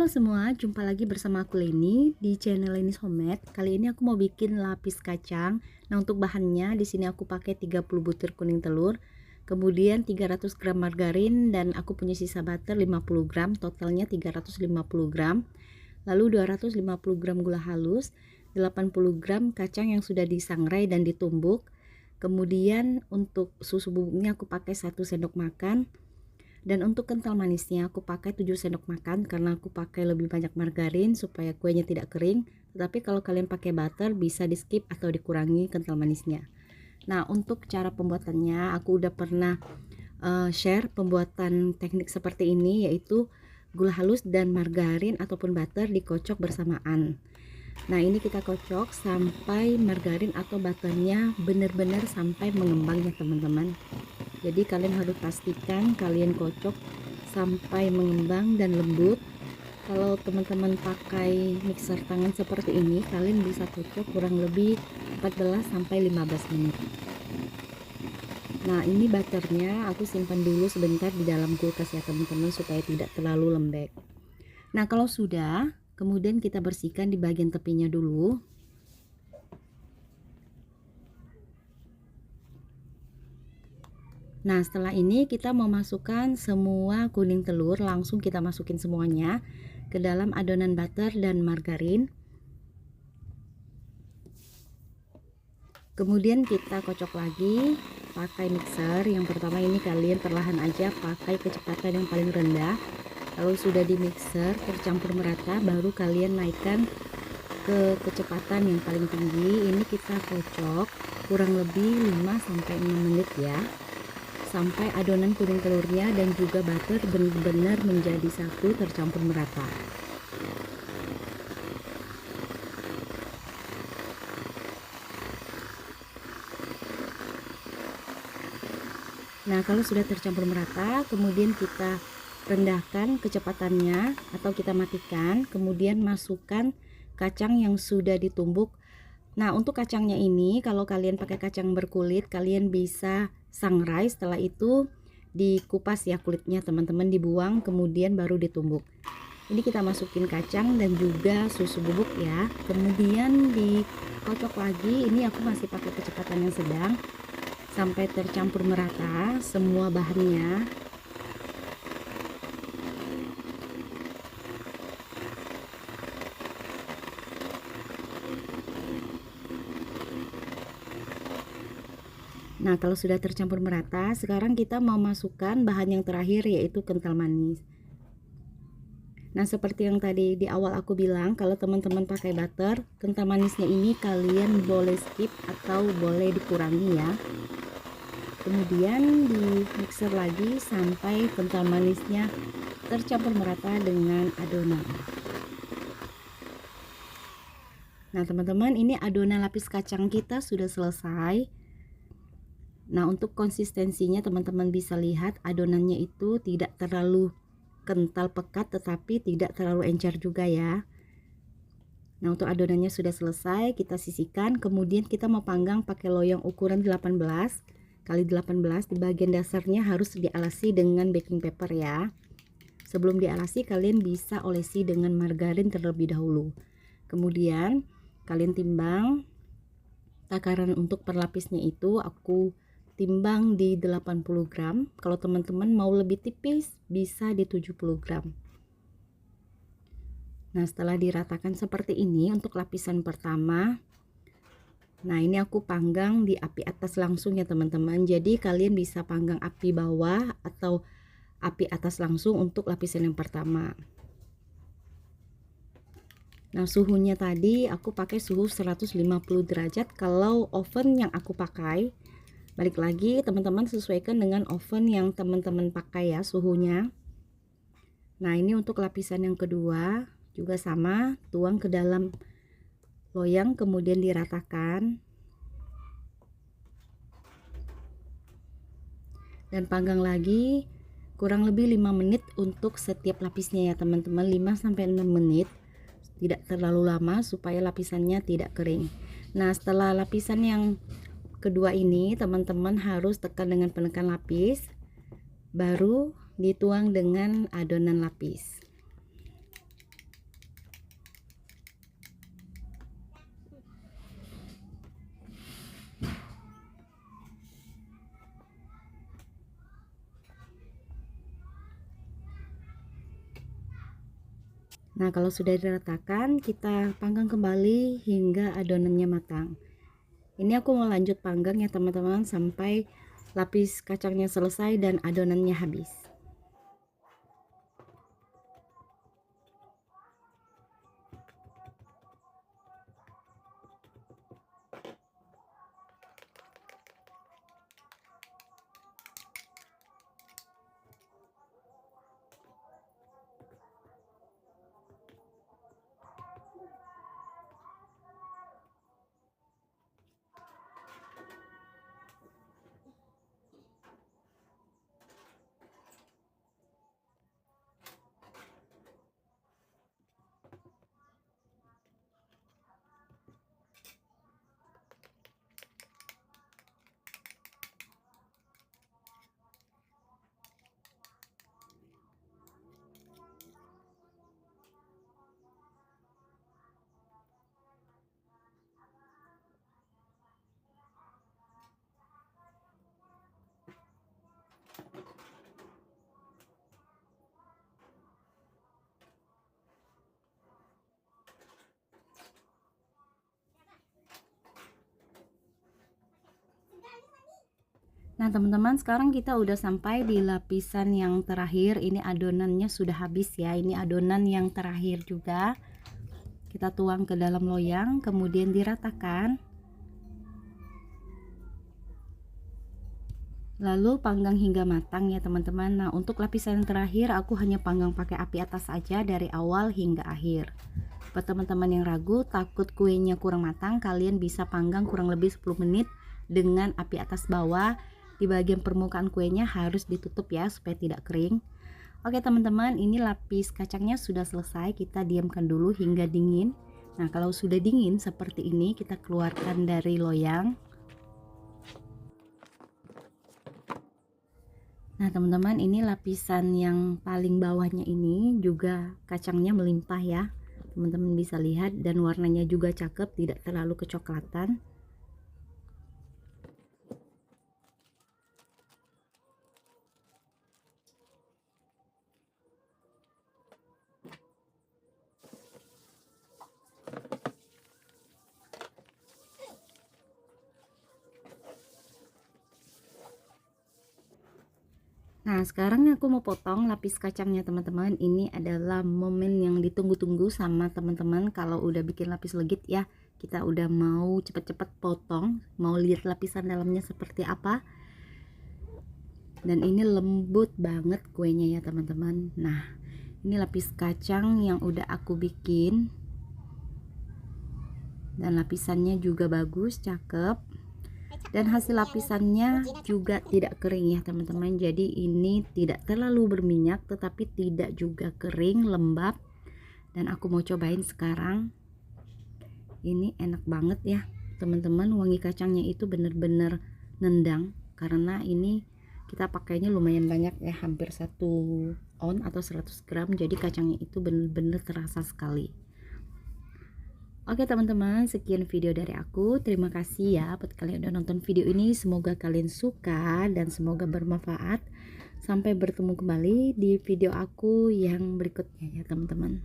Halo semua, jumpa lagi bersama aku Leni di channel Leni's Homemade. Kali ini aku mau bikin lapis kacang. Nah, untuk bahannya di sini aku pakai 30 butir kuning telur, kemudian 300 gram margarin dan aku punya sisa butter 50 gram, totalnya 350 gram. Lalu 250 gram gula halus, 80 gram kacang yang sudah disangrai dan ditumbuk. Kemudian untuk susu bubuknya aku pakai 1 sendok makan. Dan untuk kental manisnya aku pakai 7 sendok makan karena aku pakai lebih banyak margarin supaya kuenya tidak kering. Tetapi kalau kalian pakai butter bisa di skip atau dikurangi kental manisnya. Nah, untuk cara pembuatannya aku udah pernah share pembuatan teknik seperti ini, yaitu gula halus dan margarin ataupun butter dikocok bersamaan. Nah, ini kita kocok sampai margarin atau butternya benar-benar sampai mengembang ya teman-teman. Jadi kalian harus pastikan kalian kocok sampai mengembang dan lembut. Kalau teman-teman pakai mixer tangan seperti ini, kalian bisa kocok kurang lebih 14 sampai 15 menit. Nah, ini butternya aku simpan dulu sebentar di dalam kulkas ya teman-teman, supaya tidak terlalu lembek. Nah, kalau sudah, kemudian kita bersihkan di bagian tepinya dulu. Nah, setelah ini kita memasukkan semua kuning telur, langsung kita masukin semuanya ke dalam adonan butter dan margarin. Kemudian kita kocok lagi pakai mixer. Yang pertama ini kalian perlahan aja, pakai kecepatan yang paling rendah. Kalau sudah di mixer tercampur merata, baru kalian naikkan ke kecepatan yang paling tinggi. Ini kita kocok kurang lebih 5 sampai 6 menit ya, sampai adonan kuning telurnya dan juga butter benar-benar menjadi satu, tercampur merata. Nah, kalau sudah tercampur merata, kemudian kita rendahkan kecepatannya atau kita matikan, kemudian masukkan kacang yang sudah ditumbuk. Nah, untuk kacangnya ini kalau kalian pakai kacang berkulit, kalian bisa sangrai, setelah itu dikupas ya kulitnya teman-teman, dibuang kemudian baru ditumbuk. Ini kita masukin kacang dan juga susu bubuk ya, kemudian dikocok lagi. Ini aku masih pakai kecepatan yang sedang sampai tercampur merata semua bahannya. Nah, kalau sudah tercampur merata, sekarang kita mau masukkan bahan yang terakhir, yaitu kental manis. Nah, seperti yang tadi di awal aku bilang, kalau teman-teman pakai butter, kental manisnya ini kalian boleh skip atau boleh dikurangi ya. Kemudian di mixer lagi sampai kental manisnya tercampur merata dengan adonan. Nah, teman-teman, ini adonan lapis kacang kita sudah selesai. Nah, untuk konsistensinya teman-teman bisa lihat adonannya itu tidak terlalu kental pekat, tetapi tidak terlalu encer juga ya. Nah, untuk adonannya sudah selesai, kita sisihkan. Kemudian kita mau panggang pakai loyang ukuran 18 kali 18. Di bagian dasarnya harus dialasi dengan baking paper ya. Sebelum dialasi kalian bisa olesi dengan margarin terlebih dahulu. Kemudian kalian timbang takaran untuk perlapisnya itu aku timbang di 80 gram. Kalau teman-teman mau lebih tipis bisa di 70 gram. Nah, setelah diratakan seperti ini untuk lapisan pertama, nah ini aku panggang di api atas langsung ya teman-teman. Jadi kalian bisa panggang api bawah atau api atas langsung untuk lapisan yang pertama. Nah, suhunya tadi aku pakai suhu 150 derajat kalau oven yang aku pakai. Balik lagi teman-teman, sesuaikan dengan oven yang teman-teman pakai ya suhunya. Nah, ini untuk lapisan yang kedua juga sama, tuang ke dalam loyang kemudian diratakan dan panggang lagi kurang lebih 5 menit untuk setiap lapisnya ya teman-teman, 5 sampai 6 menit. Tidak terlalu lama supaya lapisannya tidak kering. Nah, setelah lapisan yang kedua ini teman-teman harus tekan dengan penekan lapis, baru dituang dengan adonan lapis. Nah, kalau sudah diratakan, kita panggang kembali hingga adonannya matang. Ini aku mau lanjut panggang ya teman-teman, sampai lapis kacangnya selesai dan adonannya habis. Nah teman-teman, sekarang kita udah sampai di lapisan yang terakhir. Ini adonannya sudah habis ya, ini adonan yang terakhir juga. Kita tuang ke dalam loyang, kemudian diratakan, lalu panggang hingga matang ya teman-teman. Nah, untuk lapisan yang terakhir aku hanya panggang pakai api atas saja dari awal hingga akhir. Buat teman-teman yang ragu takut kuenya kurang matang, kalian bisa panggang kurang lebih 10 menit dengan api atas bawah. Di bagian permukaan kuenya harus ditutup ya supaya tidak kering. Oke teman-teman, ini lapis kacangnya sudah selesai, kita diamkan dulu hingga dingin. Nah, kalau sudah dingin seperti ini, kita keluarkan dari loyang. Nah teman-teman, ini lapisan yang paling bawahnya ini juga kacangnya melimpah ya, teman-teman bisa lihat, dan warnanya juga cakep, tidak terlalu kecoklatan. Nah, sekarang aku mau potong lapis kacangnya teman-teman. Ini adalah momen yang ditunggu-tunggu sama teman-teman kalau udah bikin lapis legit ya. Kita udah mau cepet-cepet potong, mau lihat lapisan dalamnya seperti apa. Dan ini lembut banget kuenya ya teman-teman. Nah, ini lapis kacang yang udah aku bikin. Dan lapisannya juga bagus, cakep. Dan hasil lapisannya juga tidak kering ya teman-teman. Jadi ini tidak terlalu berminyak tetapi tidak juga kering, lembab. Dan aku mau cobain sekarang. Ini enak banget ya teman-teman, wangi kacangnya itu bener-bener nendang, karena ini kita pakainya lumayan banyak ya, hampir 1 oz atau 100 gram, jadi kacangnya itu bener-bener terasa sekali. Oke teman-teman, sekian video dari aku. Terima kasih ya buat kalian udah nonton video ini. Semoga kalian suka dan semoga bermanfaat. Sampai bertemu kembali di video aku yang berikutnya ya teman-teman.